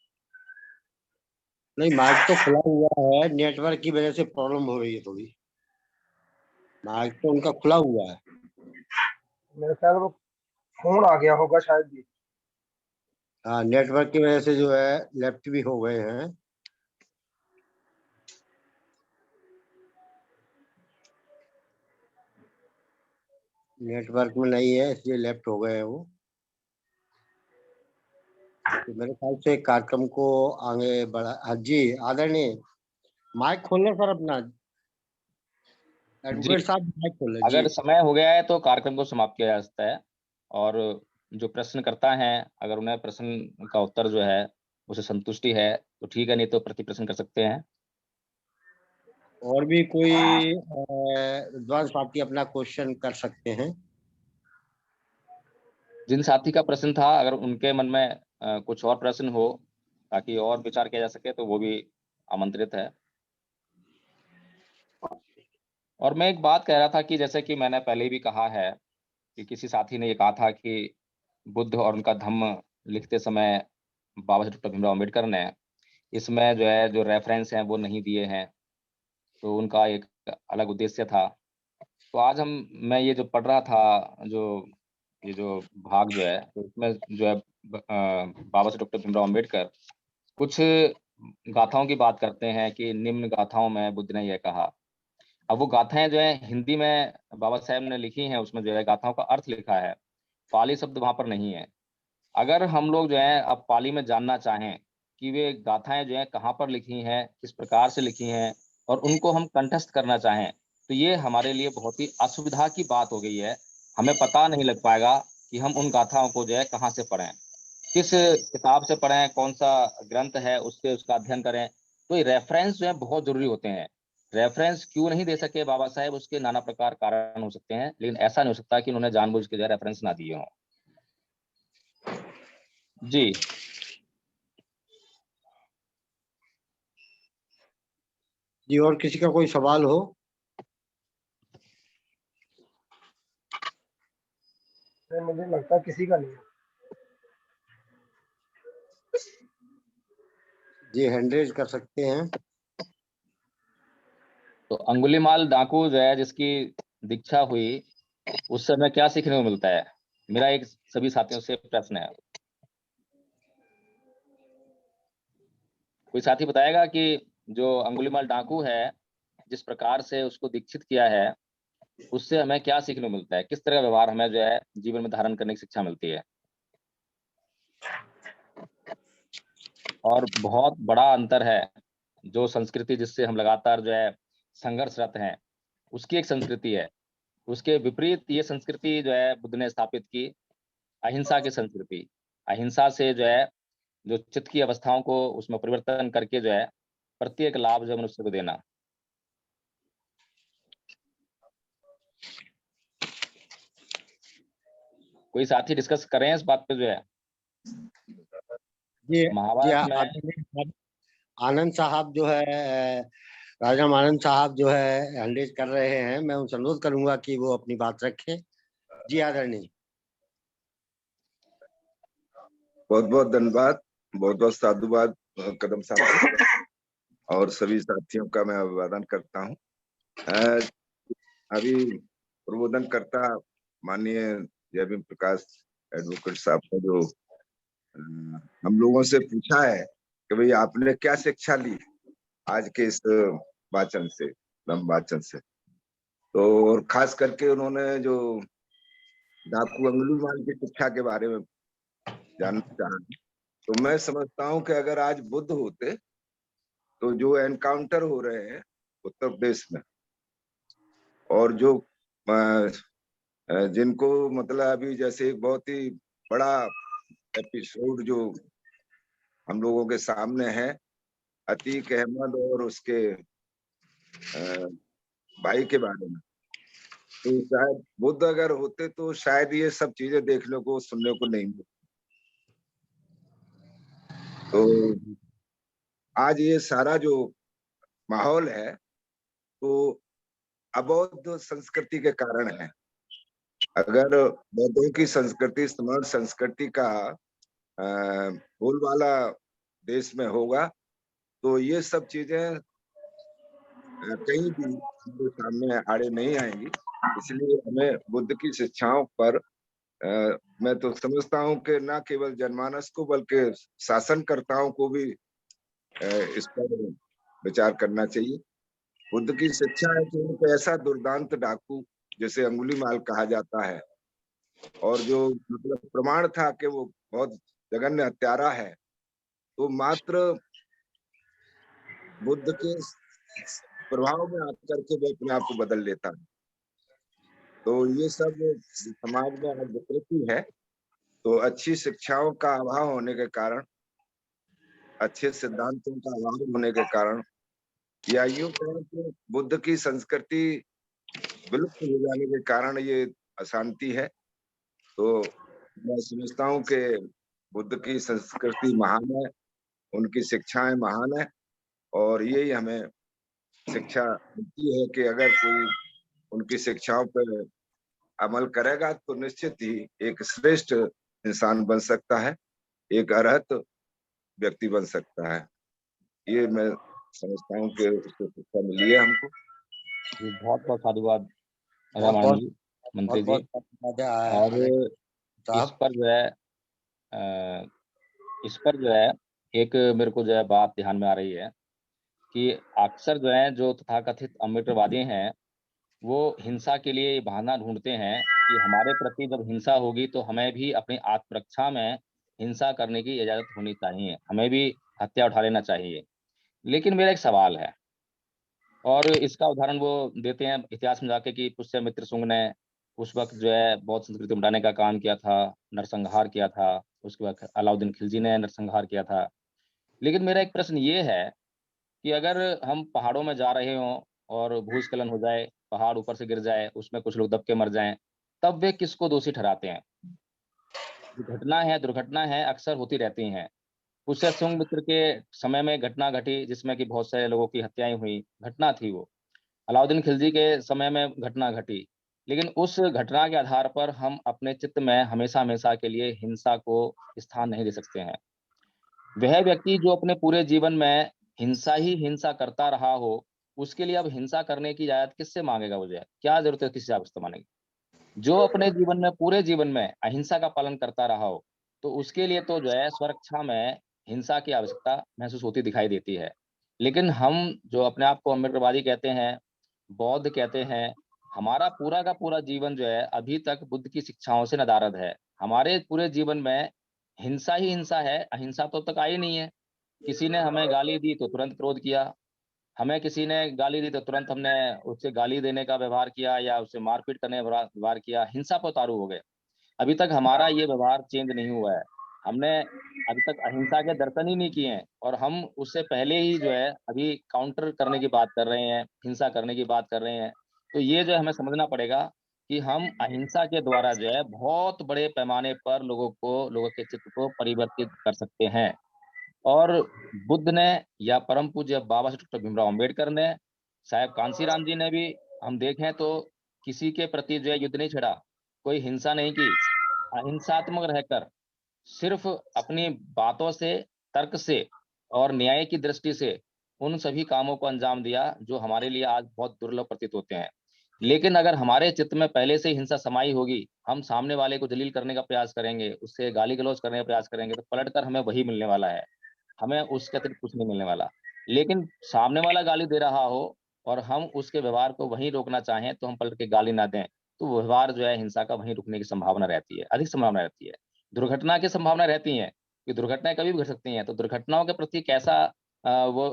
नहीं, माइक तो खुला हुआ है, नेटवर्क की वजह से प्रॉब्लम हो रही है थोड़ी। माइक तो उनका खुला हुआ है। मेरे ख्याल में फोन आ गया होगा शायद भी। हाँ, नेटवर्क की वजह से जो है लेफ्ट भी हो गए हैं। नेटवर्क में नहीं है इसलिए लेफ्ट हो गए हैं वो। तो मेरे ख्याल से कार्यक्रम को आगे बढ़ा। हाँ जी आदरणीय, माइक खोल लें सर अपना। जी, एडवोकेट साहब माइक खोल लें जी। अगर समय हो गया है तो कार्यक्रम को समाप्त किया जा सकता है, और जो प्रश्न करता है अगर उन्हें प्रश्न का उत्तर जो है उसे संतुष्टि है तो ठीक है, नहीं तो प्रति प्रश्न कर सकते हैं। और भी कोई विद्वान साथी अपना क्वेश्चन कर सकते हैं। जिन साथी का प्रश्न था, अगर उनके मन में कुछ और प्रश्न हो ताकि और विचार किया जा सके तो वो भी आमंत्रित है। और मैं एक बात कह रहा था कि जैसे कि मैंने पहले भी कहा है कि किसी साथी ने ये कहा था कि बुद्ध और उनका धम्म लिखते समय बाबा साहेब डॉक्टर भीमराव अम्बेडकर ने इसमें जो है जो रेफरेंस हैं वो नहीं दिए हैं, तो उनका एक अलग उद्देश्य था। तो आज मैं ये जो पढ़ रहा था, ये जो भाग जो है तो उसमें जो है बाबा साहेब डॉक्टर भीमराव अम्बेडकर कुछ गाथाओं की बात करते हैं कि निम्न गाथाओं में बुद्ध ने यह कहा। अब वो गाथाएं जो है हिंदी में बाबा साहेब ने लिखी हैं, उसमें जो है गाथाओं का अर्थ लिखा है, पाली शब्द वहां पर नहीं है। अगर हम लोग जो है अब पाली में जानना चाहें कि वे गाथाएं जो है कहाँ पर लिखी हैं, किस प्रकार से लिखी हैं, और उनको हम कंठस्थ करना चाहें, तो ये हमारे लिए बहुत ही असुविधा की बात हो गई है। हमें पता नहीं लग पाएगा कि हम उन गाथाओं को जो है कहाँ से पढ़ें, किस किताब से पढ़ें, कौन सा ग्रंथ है उससे उसका अध्ययन करें। तो ये रेफरेंस जो है बहुत जरूरी होते हैं। रेफरेंस क्यों नहीं दे सके बाबा साहेब, उसके नाना प्रकार कारण हो सकते हैं, लेकिन ऐसा नहीं हो सकता कि उन्होंने जानबूझ के जो है रेफरेंस ना दिए हों। जी जी, और किसी का कोई सवाल हो? मुझे लगता है किसी का नहीं है। जी, हैंड रेज कर सकते हैं। तो अंगुलीमाल डाकू जो है जिसकी दीक्षा हुई, उस समय क्या सीखने को मिलता है? मेरा एक सभी साथियों से प्रश्न है। कोई साथी बताएगा कि जो अंगुलीमाल डाकू है, जिस प्रकार से उसको दीक्षित किया है, उससे हमें क्या सीखने को मिलता है? किस तरह का व्यवहार हमें जो है जीवन में धारण करने की शिक्षा मिलती है? और बहुत बड़ा अंतर है, जो संस्कृति जिससे हम लगातार जो है संघर्षरत हैं, उसकी एक संस्कृति है। उसके विपरीत ये संस्कृति जो है बुद्ध ने स्थापित की, अहिंसा की संस्कृति। अहिंसा से जो है जो चित्त की अवस्थाओं को उसमें परिवर्तन करके जो है प्रत्येक लाभ जो है मनुष्य को देना। कोई साथी डिस्कस करें इस बात पे जो है। जी जी, महाभारत में आनंद साहब जो है, राजा आनंद साहब जो है हैंड रेज कर रहे हैं। मैं उनसे अनुरोध करूंगा कि वो अपनी बात रखें। जी आदरणीय। बहुत बहुत धन्यवाद, बहुत बहुत साधुवाद कदम साहब और सभी साथियों का मैं अभिवादन करता हूँ। अभी प्रबोधन करता माननीय जय भीम प्रकाश एडवोकेट साहब ने जो हम लोगों से पूछा है कि भाई आपने क्या शिक्षा ली आज के इस वाचन से, लंब वाचन से, तो और खास करके उन्होंने जो डाकू अंगुलीमाल की शिक्षा के बारे में जानना चाहा, तो मैं समझता हूं कि अगर आज बुद्ध होते तो जो एनकाउंटर हो रहे हैं उत्तर प्रदेश में, और जो जिनको मतलब अभी जैसे एक बहुत ही बड़ा एपिसोड जो हम लोगों के सामने है, अतीक अहमद और उसके भाई के बारे में, तो शायद बुद्ध अगर होते तो शायद ये सब चीजें देखने को सुनने को नहीं मिलती। तो आज ये सारा जो माहौल है तो अबौद्ध संस्कृति के कारण है। अगर बौद्धों की संस्कृति समृद्ध संस्कृति का बोलबाला देश में होगा तो ये सब चीजें कहीं भी हमारे सामने आड़े नहीं आएंगी। इसलिए हमें बुद्ध की शिक्षाओं पर मैं तो समझता हूँ कि न केवल जनमानस को बल्कि शासनकर्ताओं को भी इस पर विचार करना चाहिए। बुद्ध की शिक्षा है कि उनको ऐसा दुर्दांत डाकू जिसे अंगुलीमाल कहा जाता है, और जो मतलब प्रमाण था कि वो बहुत जघन्य हत्यारा है, तो मात्र बुद्ध के प्रभाव में आकर के वो अपने आप को बदल लेता है। तो ये सब समाज में आज विकृति है। तो अच्छी शिक्षाओं का अभाव होने के कारण, अच्छे सिद्धांतों का अभाव होने के कारण, या यूं कहें कि बुद्ध की संस्कृति विलुप्त हो जाने के कारण ये अशांति है। तो मैं समझता हूँ कि बुद्ध की संस्कृति महान है, उनकी शिक्षाएं महान है, और यही हमें शिक्षा मिलती है कि अगर कोई उनकी शिक्षाओं पर अमल करेगा तो निश्चित ही एक श्रेष्ठ इंसान बन सकता है, एक अरहत व्यक्ति बन सकता है। ये मैं समझता हूँ कि उसको शिक्षा मिली है हमको। बहुत बहुत साधुवाद बहुत रामानंद जी, मंत्री जी। और इस पर जो है एक मेरे को जो है बात ध्यान में आ रही है कि अक्सर जो है जो तथाकथित अम्बेडकरवादी हैं वो हिंसा के लिए ये बहाना ढूंढते हैं कि हमारे प्रति जब हिंसा होगी तो हमें भी अपनी आत्मरक्षा में हिंसा करने की इजाजत होनी चाहिए, हमें भी हत्या उठा लेना चाहिए। लेकिन मेरा एक सवाल है, और इसका उदाहरण वो देते हैं इतिहास में जाके कि पुष्यमित्र शुंग ने उस वक्त जो है बौद्ध संस्कृति मिटाने का काम किया था, नरसंहार किया था। उसके बाद अलाउद्दीन खिलजी ने नरसंहार किया था। लेकिन मेरा एक प्रश्न ये है कि अगर हम पहाड़ों में जा रहे हों और भूस्खलन हो जाए, पहाड़ ऊपर से गिर जाए, उसमें कुछ लोग दब के मर जाएं, तब वे किसको दोषी ठहराते हैं? दुर्घटना है अक्सर होती रहती हैं। पुष्यशुंग मित्र के समय में घटना घटी जिसमें कि बहुत सारे लोगों की हत्याएं हुई, घटना थी वो। अलाउद्दीन खिलजी के समय में घटना घटी, लेकिन उस घटना के आधार पर हम अपने चित्त में हमेशा हमेशा के लिए हिंसा को स्थान नहीं दे सकते हैं। वह व्यक्ति जो अपने पूरे जीवन में हिंसा ही हिंसा करता रहा हो, उसके लिए अब हिंसा करने की इजाजत किससे मांगेगा? मुझे क्या जरूरत है किसी से आवश्यकता मांगने की? जो अपने जीवन में पूरे जीवन में अहिंसा का पालन करता रहा हो, तो उसके लिए तो जो है स्वरक्षा में हिंसा की आवश्यकता महसूस होती दिखाई देती है। लेकिन हम जो अपने आप को अम्बेडकरवादी कहते हैं, बौद्ध कहते हैं, हमारा पूरा का पूरा जीवन जो है अभी तक बुद्ध की शिक्षाओं से नदारद है। हमारे पूरे जीवन में हिंसा ही हिंसा है, अहिंसा तो अब तक आई नहीं है। किसी ने हमें गाली दी तो तुरंत क्रोध किया, हमें किसी ने गाली दी तो तुरंत हमने उससे गाली देने का व्यवहार किया या उससे मारपीट करने का व्यवहार किया, हिंसा पर उतारू हो गए। अभी तक हमारा ये व्यवहार चेंज नहीं हुआ है। हमने अभी तक अहिंसा के दर्शन ही नहीं किए हैं, और हम उससे पहले ही जो है अभी काउंटर करने की बात कर रहे हैं, हिंसा करने की बात कर रहे हैं। तो ये जो है हमें समझना पड़ेगा कि हम अहिंसा के द्वारा जो है बहुत बड़े पैमाने पर लोगों के चित्त को परिवर्तित कर सकते हैं। और बुद्ध ने या परम पूज्य बाबा साहब डॉक्टर भीमराव अम्बेडकर ने, साहब कांसीराम जी ने भी हम देखें तो किसी के प्रति जो है युद्ध नहीं छेड़ा, कोई हिंसा नहीं की, अहिंसात्मक रहकर सिर्फ अपनी बातों से, तर्क से और न्याय की दृष्टि से उन सभी कामों को अंजाम दिया जो हमारे लिए आज बहुत दुर्लभ प्रतीत होते हैं। लेकिन अगर हमारे चित्त में पहले से हिंसा समाई होगी, हम सामने वाले को जलील करने का प्रयास करेंगे, उससे गाली गलौज करने का प्रयास करेंगे, तो पलटकर हमें वही मिलने वाला है, हमें उसके अतिरिक्त कुछ नहीं मिलने वाला। लेकिन सामने वाला गाली दे रहा हो और हम उसके व्यवहार को वहीं रोकना चाहें तो हम पलट के गाली ना दें, तो व्यवहार जो है हिंसा का वहीं रुकने की संभावना रहती है, अधिक संभावना रहती है। दुर्घटना की संभावना रहती है कि दुर्घटनाएं कभी भी घट सकती हैं, तो दुर्घटनाओं के प्रति कैसा वो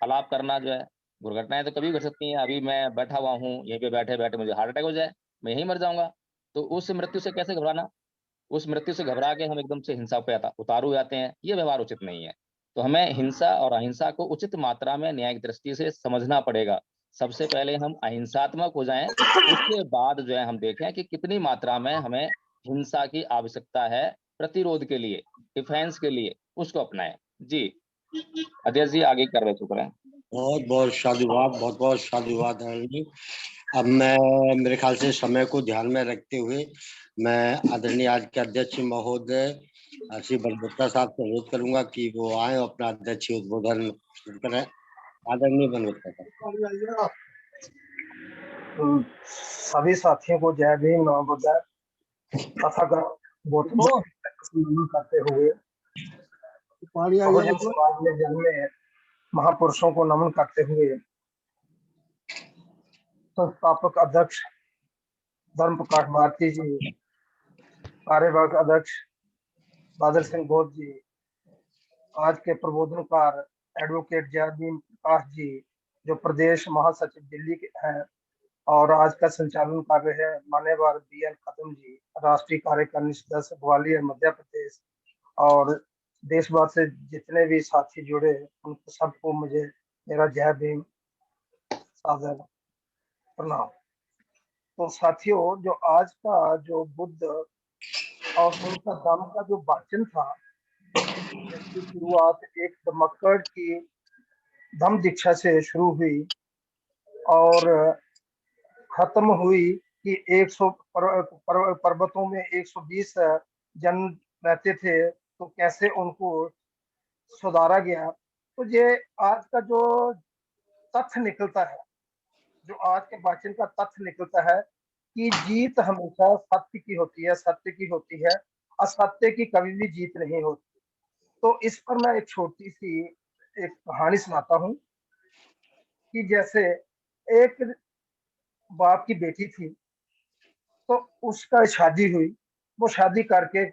आलाप करना जो है दुर्घटनाएं तो कभी घट सकती हैं। अभी मैं बैठा हुआ हूँ, यहीं पे बैठे बैठे मुझे हार्ट अटैक हो जाए, मैं यहीं मर जाऊंगा। तो उस मृत्यु से कैसे घबराना? उस मृत्यु से घबरा के हम एकदम से हिंसा पे उतारू हो जाते हैं, ये व्यवहार उचित नहीं है। तो हमें हिंसा और अहिंसा को उचित मात्रा में न्यायिक दृष्टि से समझना पड़ेगा। सबसे पहले हम अहिंसात्मक हो जाएं, उसके बाद जो है हम देखें कि कितनी मात्रा में हमें हिंसा की आवश्यकता है प्रतिरोध के लिए, डिफेंस के लिए, उसको अपनाएं। जी अध्यक्ष जी, आगे कार्रवाई शुरू करें। बहुत बहुत साधुवाद, बहुत बहुत साधुवाद है। अब मैं मेरे ख्याल से समय को ध्यान में रखते हुए मैं आदरणीय आज के अध्यक्ष महोदय श्री बलबोत्रा साहब से अनुरोध करूंगा कि वो आए और अपना अध्यक्षीय उद्बोधन शुरू करें। आदरणीय बलबोत्रा साहब। सभी साथियों को जय भीम, नमो बुद्धाय तथा करते हुए बहुजन समाज में जन्मे महापुरुषों को नमन करते हुए संस्थापक अध्यक्ष धर्म प्रकाश भारती जी, कार्यवाहक अध्यक्ष बादल सिंह घोष जी, आज के प्रबोधनकार एडवोकेट जय भीम प्रकाश जी जो प्रदेश महासचिव दिल्ली के हैं, और आज का संचालन कर रहे हैं मान्यवर BN खत्म जी, राष्ट्रीय कार्यकारिणी सदस्य ग्वालियर मध्य प्रदेश, और देश भर से जितने भी साथी जुड़े उनको सबको मुझे मेरा जय भीम, सादर प्रणाम। तो साथियों, जो आज का जो बुद्ध और उनका धम्म का जो वाचन था, जिसकी शुरुआत एक धम्मक्कड़ की धम्म दीक्षा से शुरू हुई और खत्म हुई कि 100 पर्वतों में 120 जन रहते थे, तो कैसे उनको सुधारा गया। तो ये आज का जो तथ्य निकलता है, जो आज के वाचन का तथ्य निकलता है कि जीत हमेशा सत्य की होती है, सत्य की होती है, असत्य की कभी भी जीत नहीं होती। तो इस पर मैं एक छोटी सी एक कहानी सुनाता हूँ कि जैसे एक बाप की बेटी थी, तो उसका शादी हुई, वो शादी करके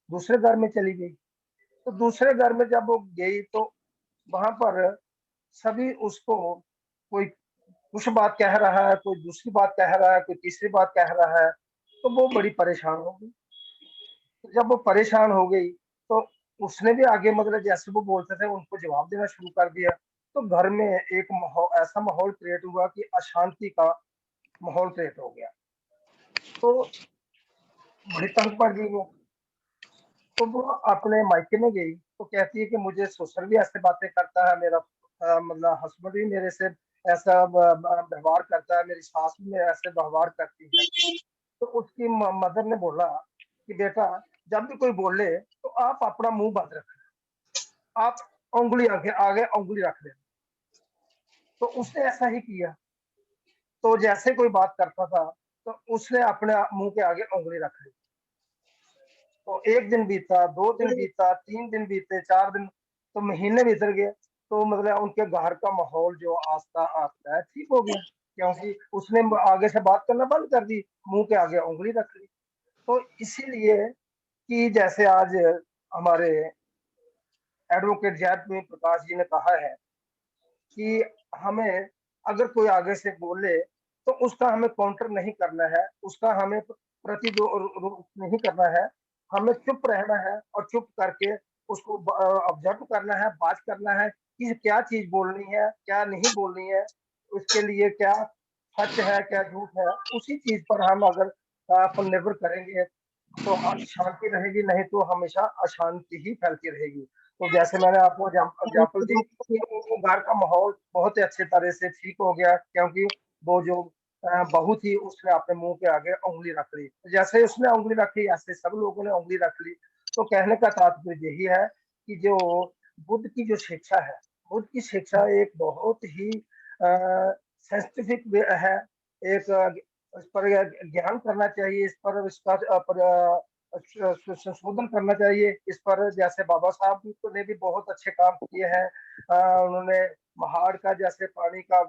दूसरे घर में चली गई। तो दूसरे घर में जब वो गई तो वहां पर सभी उसको, कोई कुछ बात कह रहा है, कोई दूसरी बात कह रहा है, कोई तीसरी बात कह रहा है, तो वो बड़ी परेशान हो गई। तो जब वो परेशान हो गई तो उसने भी आगे मतलब जैसे वो बोलते थे उनको जवाब देना शुरू कर दिया। तो घर में एक ऐसा माहौल क्रिएट हुआ कि अशांति का माहौल क्रिएट हो गया। तो बड़ी तंग पड़ गई वो। तो वो अपने मायके में गई तो कहती है कि मुझे ससुर भी ऐसे बातें करता है, मेरा मतलब हस्बैंड भी मेरे से ऐसा व्यवहार करता है, मेरी सास भी मेरे ऐसे व्यवहार करती है। तो उसकी मदर ने बोला कि बेटा, जब भी कोई बोले तो आप अपना मुंह बंद रखें, आप उंगली आगे आगे उंगली रख दें। तो उसने ऐसा ही किया। तो जैसे कोई बात करता था तो उसने अपने मुंह के आगे उंगली रख ली। तो एक दिन बीता, 2 दिन बीता, 3 दिन बीते, 4 दिन, तो महीने बीत गए। तो मतलब उनके घर का माहौल जो आस्ता आस्ता ठीक हो गया, क्योंकि उसने आगे से बात करना बंद कर दी, मुंह के आगे उंगली रख ली। तो इसीलिए कि जैसे आज हमारे एडवोकेट जय प्रकाश जी ने कहा है कि हमें अगर कोई आगे से बोले तो उसका हमें काउंटर नहीं करना है, उसका हमें प्रतिरोध नहीं करना है, हमें चुप रहना है और चुप करके उसको ऑब्जर्व करना है, बात करना है कि क्या चीज बोलनी है, क्या नहीं बोलनी है, उसके लिए क्या सच है, क्या झूठ है। उसी चीज पर हम अगर अपन निर्भर करेंगे तो शांति रहेगी, नहीं तो हमेशा अशांति ही फैलती रहेगी। तो जैसे मैंने आपको एग्जाम्पल दी कि घर का माहौल बहुत ही अच्छे तरह से ठीक हो गया, क्योंकि वो जो बहू थी उसने अपने मुंह के आगे उंगली रख ली। जैसे ही उसने उंगली रखी ऐसे सब लोगों ने उंगली रख ली। तो कहने का तात्पर्य यही है कि जो बुद्ध की जो शिक्षा है, बुद्ध की शिक्षा एक बहुत ही साइंटिफिक है। एक इस पर ज्ञान करना चाहिए, इस पर इसका संशोधन करना चाहिए इस पर। जैसे बाबा साहब ने भी बहुत अच्छे काम किए हैं। उन्होंने पहाड़ का जैसे पानी का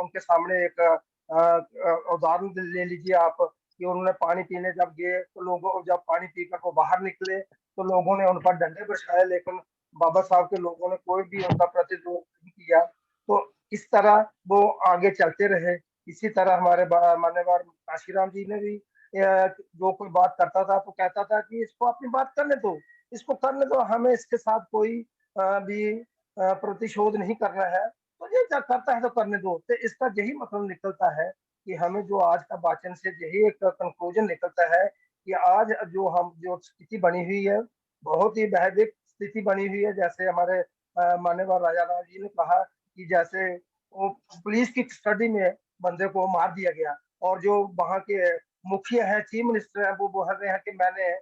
उनके सामने एक उदाहरण ले लीजिए आप कि उन्होंने पानी पीने जब गए तो लोगों, जब पानी पीकर वो बाहर निकले तो लोगों ने उन पर डंडे बरसाए, लेकिन बाबा साहब के लोगों ने कोई भी उनका प्रतिरोध नहीं किया। तो इस तरह वो आगे चलते रहे। इसी तरह हमारे मान्यवर काशीराम जी ने भी जो कोई बात करता था तो कहता था कि इसको अपनी बात करने दो, इसको करने दो, हमें इसके साथ कोई भी प्रतिशोध नहीं करना है, तो ये क्या करता है तो करने दो। तो इसका यही मतलब निकलता है कि हमें जो आज का वाचन से यही एक कंक्लूजन निकलता है कि आज जो स्थिति बनी हुई है, बहुत ही भयावह स्थिति बनी हुई है। जैसे हमारे माननीय राजा राम जी ने कहा कि जैसे वो पुलिस की कस्टडी में बंदे को मार दिया गया, और जो वहां के मुखिया है, चीफ मिनिस्टर है, वो बोल रहे हैं कि मैंने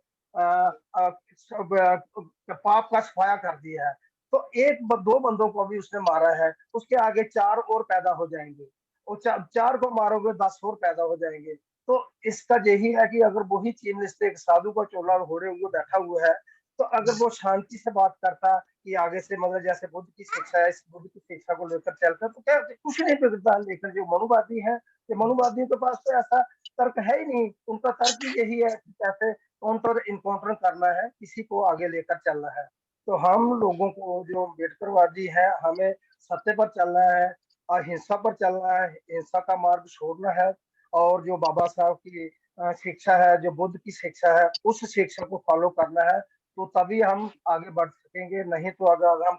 पाप का सफाया कर दिया है। तो दो बंदों को भी उसने मारा है, उसके आगे 4 और पैदा हो जाएंगे, और 4 को मारोगे 10 और पैदा हो जाएंगे। तो इसका यही है कि अगर वही चीफ मिनिस्टर एक साधु का चोला घोड़े हुए बैठा हुआ है, तो अगर वो शांति से बात करता कि आगे से मतलब जैसे बुद्ध की शिक्षा है, इस बुद्ध की शिक्षा को लेकर चलता, तो क्या कुछ नहीं बिगड़ता। लेकिन जो मनुवादी है, ये मनुवादियों के पास तो ऐसा तर्क है ही नहीं। उनका तर्क ही यही है कि कैसे काउंटर इनकाउंटर करना है, किसी को आगे लेकर चलना है। तो हम लोगों को जो अम्बेडकरवादी है, हमें सत्य पर चलना है, अहिंसा पर चलना है, हिंसा का मार्ग छोड़ना है, और जो बाबा साहब की शिक्षा है, जो बुद्ध की शिक्षा है, उस शिक्षा को फॉलो करना है। तो तभी हम आगे बढ़ सकेंगे। नहीं तो अगर हम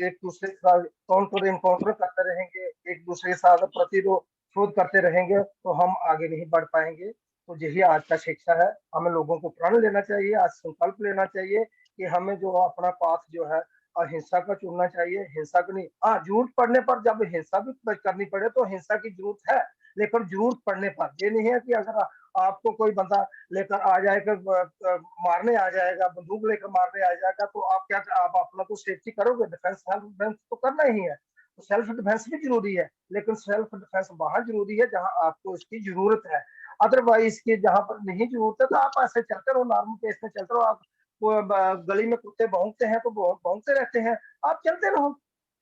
एक दूसरे के साथ काउंटर इनकाउंटर करते रहेंगे, एक दूसरे के साथ प्रतिरोध करते रहेंगे, तो हम आगे नहीं बढ़ पाएंगे। तो यही आज का शिक्षा है। हमें लोगों को प्रण लेना चाहिए, आज संकल्प लेना चाहिए कि हमें जो अपना पाथ जो है अहिंसा का चुनना चाहिए, हिंसा का नहीं। हाँ, जरूरत पड़ने पर जब हिंसा भी करनी पड़े तो हिंसा की जरूरत है, लेकिन जरूरत पड़ने पर। ये नहीं है कि अगर आपको कोई बंदा लेकर आ जाएगा, मारने आ जाएगा, बंदूक लेकर मारने आ जाएगा, तो आप क्या, आप अपना तो सेफ्टी करोगे, डिफेंस सेल्फ डिफेंस तो करना ही है। तो सेल्फ डिफेंस भी जरूरी है, लेकिन सेल्फ डिफेंस वहां जरूरी है जहां आपको इसकी जरूरत है। अदरवाइज की जहां पर नहीं जरूरत है, तो आप ऐसे चलते रहो, नॉर्मल पेस में चलते रहो। आप गली में कुत्ते भौंकते हैं तो भौंकते रहते हैं, आप चलते रहो,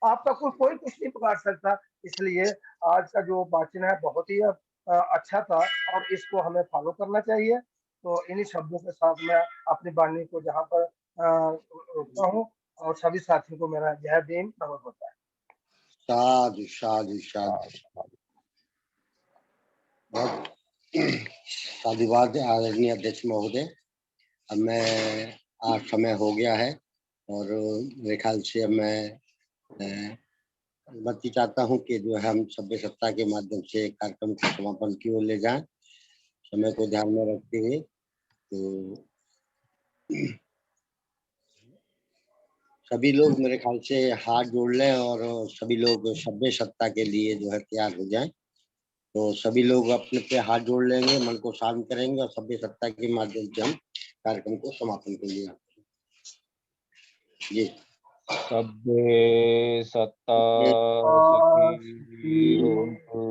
आपका कोई कुछ नहीं पकड़ सकता। इसलिए आज का जो वाचन है बहुत ही अच्छा था, और इसको हमें फॉलो करना चाहिए। तो इन्हीं शब्दों के साथ मैं अपनी वाणी को जहाँ पर रोकता हूँ, और सभी साथियों को मेरा जय भीम प्रकट होता है। साधु साधु साधु। बहुत साधुवाद आदरणीय अध्यक्ष महोदय। अब मैं आज समय हो गया है, और मेरे ख्याल से अब मैं बत्ती चाहता हूँ कि जो है हम सभ्य सत्ता के माध्यम से कार्यक्रम को समापन की ओर ले जाएं, समय को ध्यान में रखते हुए। तो सभी लोग मेरे ख्याल से हाथ जोड़ लें, और सभी लोग सभ्य सत्ता के लिए जो है तैयार हो जाएं। तो सभी लोग अपने पे हाथ जोड़ लेंगे, मन को शांत करेंगे, और सभ्य सत्ता के माध्यम से हम कार्यक्रम को समापन के लिए जी। सभ्ये सत्ता सुखी होन्तु,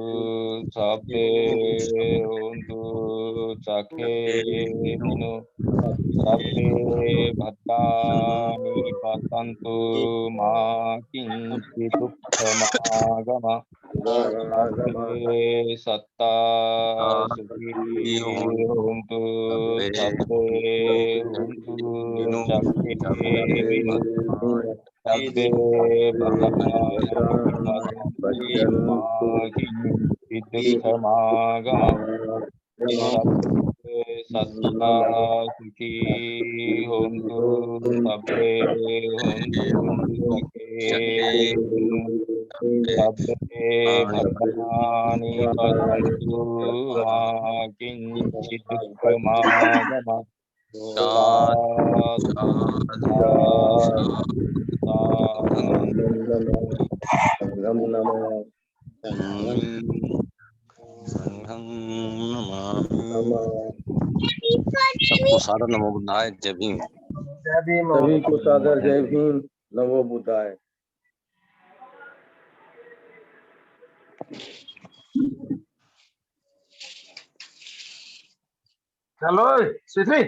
सभ्ये होन्तु सुखिनो, सभ्ये भद्राणि पश्यन्तु मा किञ्चित् दुःखमागम। सभ्ये सत्ता सुखी होन्तु, सभ्ये होन्तु सुखिनो, सभ्ये भद्राणि पश्यन्तु मा किञ्चित् दुःखमागम। सभ्ये सत्ता सुखी होन्तु, सभ्ये होन्तु सुखिनो, सभ्ये भद्राणि पश्यन्तु मा किञ्चित् दुःखमागम। सबको सादर नमो बुद्धाय, जय भीम। जय भीम। सभी को सादर जय भीम, नमो बुद्धाय। चलो स्वीटी।